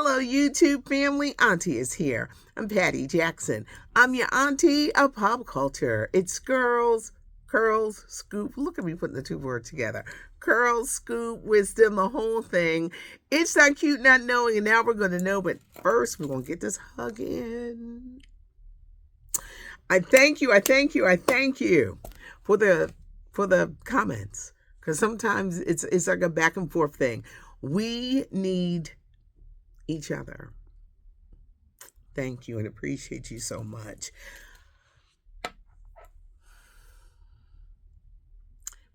Hello, YouTube family. Auntie is here. I'm Patty Jackson. I'm your auntie of pop culture. It's girls, curls, scoop. Look at me putting the two words together. Curls, scoop, wisdom, the whole thing. It's not cute not knowing, and now we're going to know. But first, we're going to get this hug in. I thank you for the comments, because sometimes it's like a back and forth thing. We need each other. Thank you and appreciate you so much.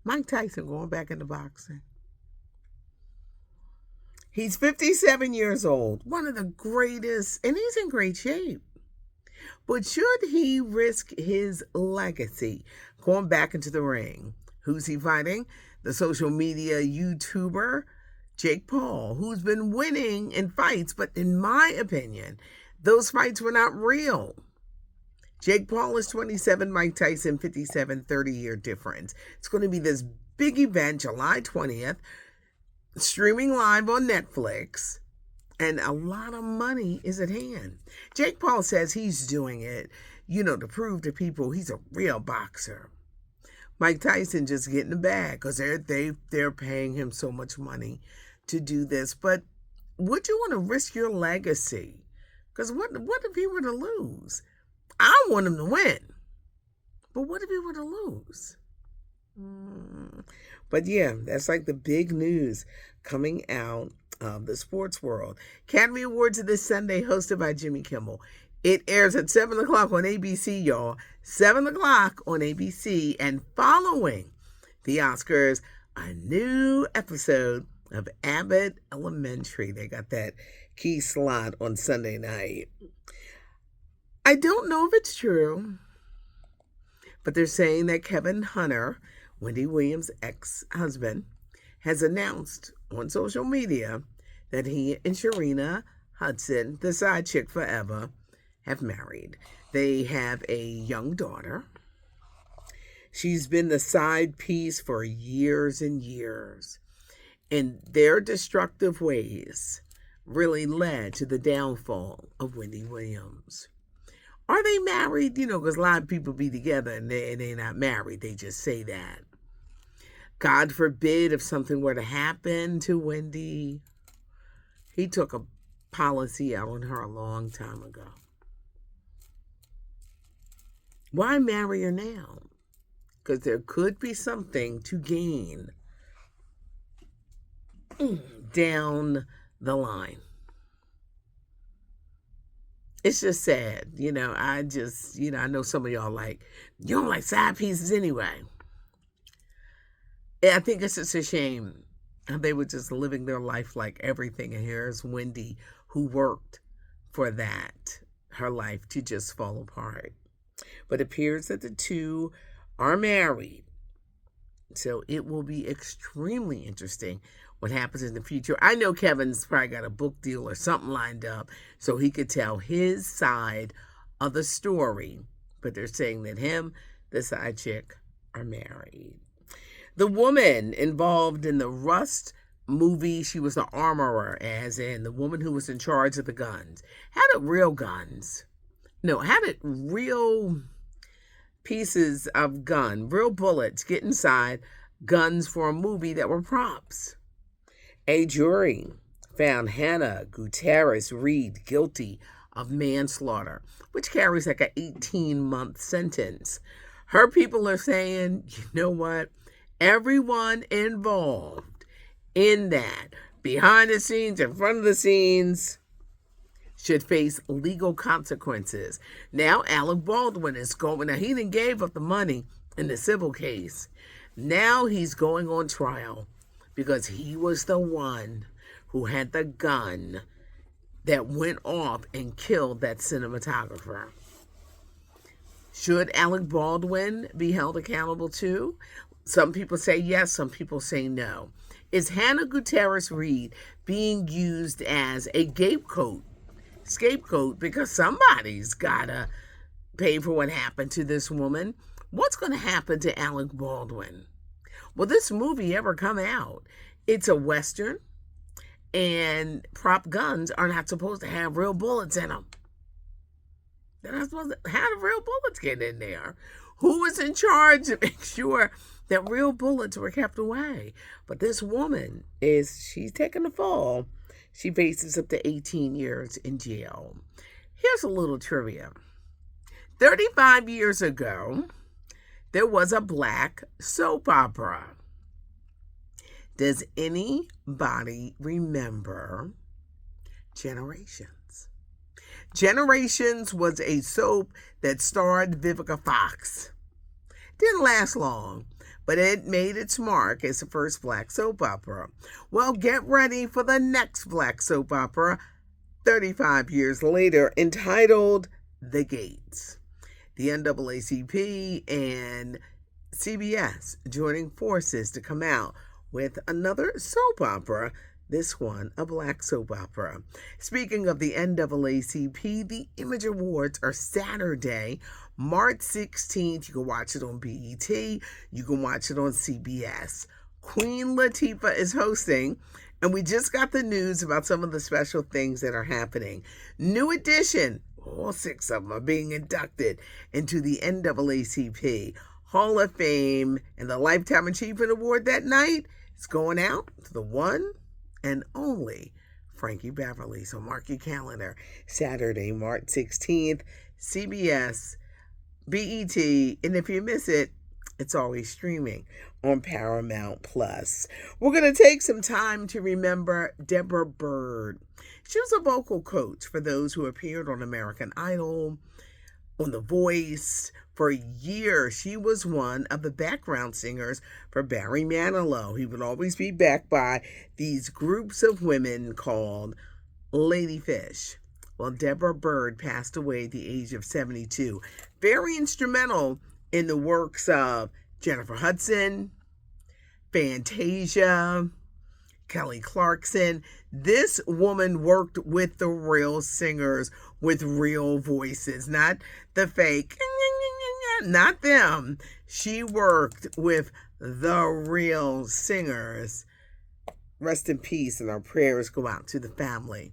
Mike Tyson going back into boxing. He's 57 years old, one of the greatest, and he's in great shape. But should he risk his legacy going back into the ring? Who's he fighting? The social media YouTuber Jake Paul, who's been winning in fights, but in my opinion, those fights were not real. Jake Paul is 27, Mike Tyson 57, 30-year difference. It's going to be this big event, July 20th, streaming live on Netflix, and a lot of money is at hand. Jake Paul says he's doing it, to prove to people he's a real boxer. Mike Tyson just getting the bag because they're paying him so much money to do this. But would you want to risk your legacy? Because what if he were to lose? I want him to win. But what if he were to lose? But yeah, that's like the big news coming out of the sports world. Academy Awards this Sunday, hosted by Jimmy Kimmel. It airs at 7 o'clock on ABC, y'all. 7 o'clock on ABC. And following the Oscars, a new episode of Abbott Elementary. They got that key slot on Sunday night. I don't know if it's true, but they're saying that Kevin Hunter, Wendy Williams' ex-husband, has announced on social media that he and Sharina Hudson, the side chick forever, have married. They have a young daughter. She's been the side piece for years and years. And their destructive ways really led to the downfall of Wendy Williams. Are they married? Because a lot of people be together and they're not married. They just say that. God forbid if something were to happen to Wendy. He took a policy out on her a long time ago. Why marry her now? Because there could be something to gain down the line. It's just sad. I know some of y'all you don't like side pieces anyway. I think it's just a shame. They were just living their life like everything. And here's Wendy, who worked for that, her life to just fall apart. But it appears that the two are married. So it will be extremely interesting what happens in the future. I know Kevin's probably got a book deal or something lined up so he could tell his side of the story. But they're saying that him, the side chick, are married. The woman involved in the Rust movie, she was the armorer, as in the woman who was in charge of the guns. Had it real guns. No, had it real pieces of gun, real bullets get inside guns for a movie that were props. A jury found Hannah Gutierrez-Reed guilty of manslaughter, which carries like an 18-month sentence. Her people are saying, you know what? Everyone involved in that, behind the scenes, in front of the scenes, should face legal consequences. Now Alec Baldwin is going, now he didn't gave up the money in the civil case. Now he's going on trial because he was the one who had the gun that went off and killed that cinematographer. Should Alec Baldwin be held accountable too? Some people say yes, some people say no. Is Hannah Gutierrez-Reed being used as a scapegoat because somebody's gotta pay for what happened to this woman? What's going to happen to Alec Baldwin? Will this movie ever come out? It's a Western. And prop guns are not supposed to have real bullets in them. They're not supposed to. How do real bullets get in there? Who was in charge to make sure that real bullets were kept away? But this woman she's taking the fall. She faces up to 18 years in jail. Here's a little trivia. 35 years ago, there was a black soap opera. Does anybody remember Generations? Generations was a soap that starred Vivica Fox. Didn't last long, but it made its mark as the first black soap opera. Well, get ready for the next black soap opera 35 years later, entitled The Gates. The NAACP and CBS joining forces to come out with another soap opera, this one a black soap opera. Speaking of the NAACP, the Image Awards are Saturday, March 16th. You can watch it on BET. You can watch it on CBS. Queen Latifah is hosting, and we just got the news about some of the special things that are happening. New edition, all 6 of them are being inducted into the NAACP Hall of Fame, and the Lifetime Achievement Award that night is going out to the one and only Frankie Beverly. So mark your calendar. Saturday, March 16th, CBS, BET, and if you miss it, it's always streaming on Paramount Plus. We're going to take some time to remember Deborah Byrd. She was a vocal coach for those who appeared on American Idol, on The Voice. For years, she was one of the background singers for Barry Manilow. He would always be backed by these groups of women called Ladyfish. Well, Deborah Byrd passed away at the age of 72. Very instrumental in the works of Jennifer Hudson, Fantasia, Kelly Clarkson. This woman worked with the real singers with real voices, not the fake, not them. She worked with the real singers. Rest in peace, and our prayers go out to the family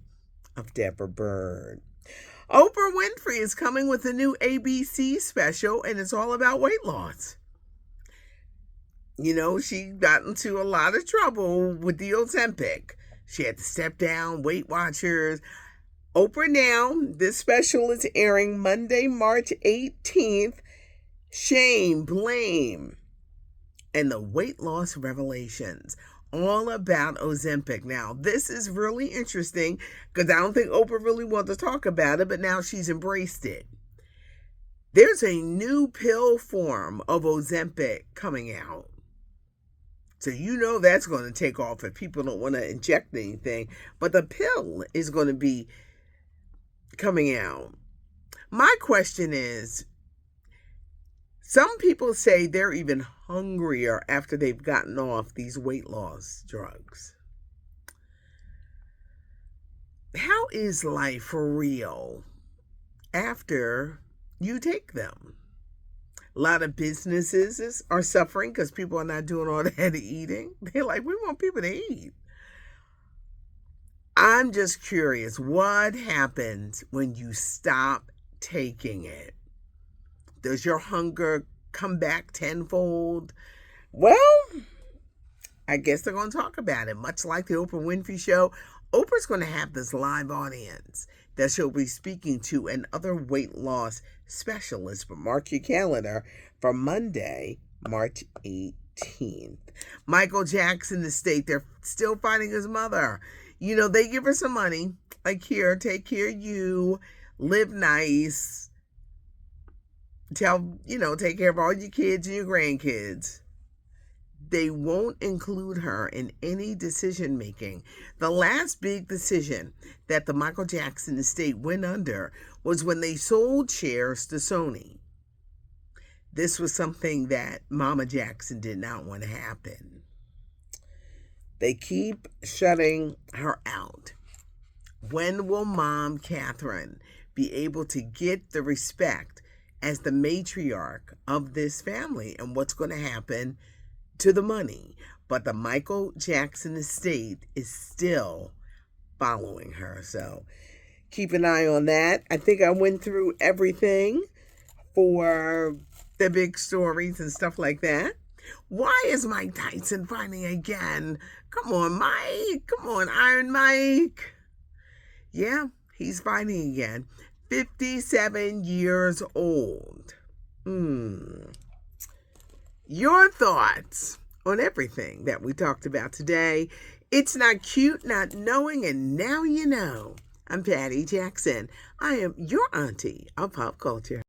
of Deborah Byrd. Oprah Winfrey is coming with a new ABC special, and it's all about weight loss. You know, she got into a lot of trouble with the Ozempic. She had to step down, Weight Watchers. Oprah Now, this special is airing Monday, March 18th. Shame, Blame, and the Weight Loss Revelations. All about Ozempic. Now, this is really interesting because I don't think Oprah really wanted to talk about it, but now she's embraced it. There's a new pill form of Ozempic coming out. So you know that's going to take off if people don't want to inject anything. But the pill is going to be coming out. My question is, some people say they're even hungrier after they've gotten off these weight loss drugs. How is life for real after you take them? A lot of businesses are suffering because people are not doing all that eating. They're like, we want people to eat. I'm just curious, what happens when you stop taking it? Does your hunger come back tenfold? Well, I guess they're going to talk about it. Much like the Oprah Winfrey Show, Oprah's going to have this live audience that she'll be speaking to and other weight loss specialists. But mark your calendar for Monday, March 18th. Michael Jackson estate, they're still fighting his mother. You know, they give her some money. Like, here, take care of you. Live nice. Take care of all your kids and your grandkids. They won't include her in any decision making. The last big decision that the Michael Jackson estate went under was when they sold shares to Sony. This was something that Mama Jackson did not want to happen. They keep shutting her out. When will Mom Catherine be able to get the respect as the matriarch of this family, and what's going to happen to the money? But the Michael Jackson estate is still following her. So keep an eye on that. I think I went through everything for the big stories and stuff like that. Why is Mike Tyson fighting again? Come on, Mike. Come on, Iron Mike. Yeah, he's fighting again. 57 years old. Your thoughts on everything that we talked about today. It's not cute not knowing, and now you know. I'm Patty Jackson. I am your auntie of pop culture.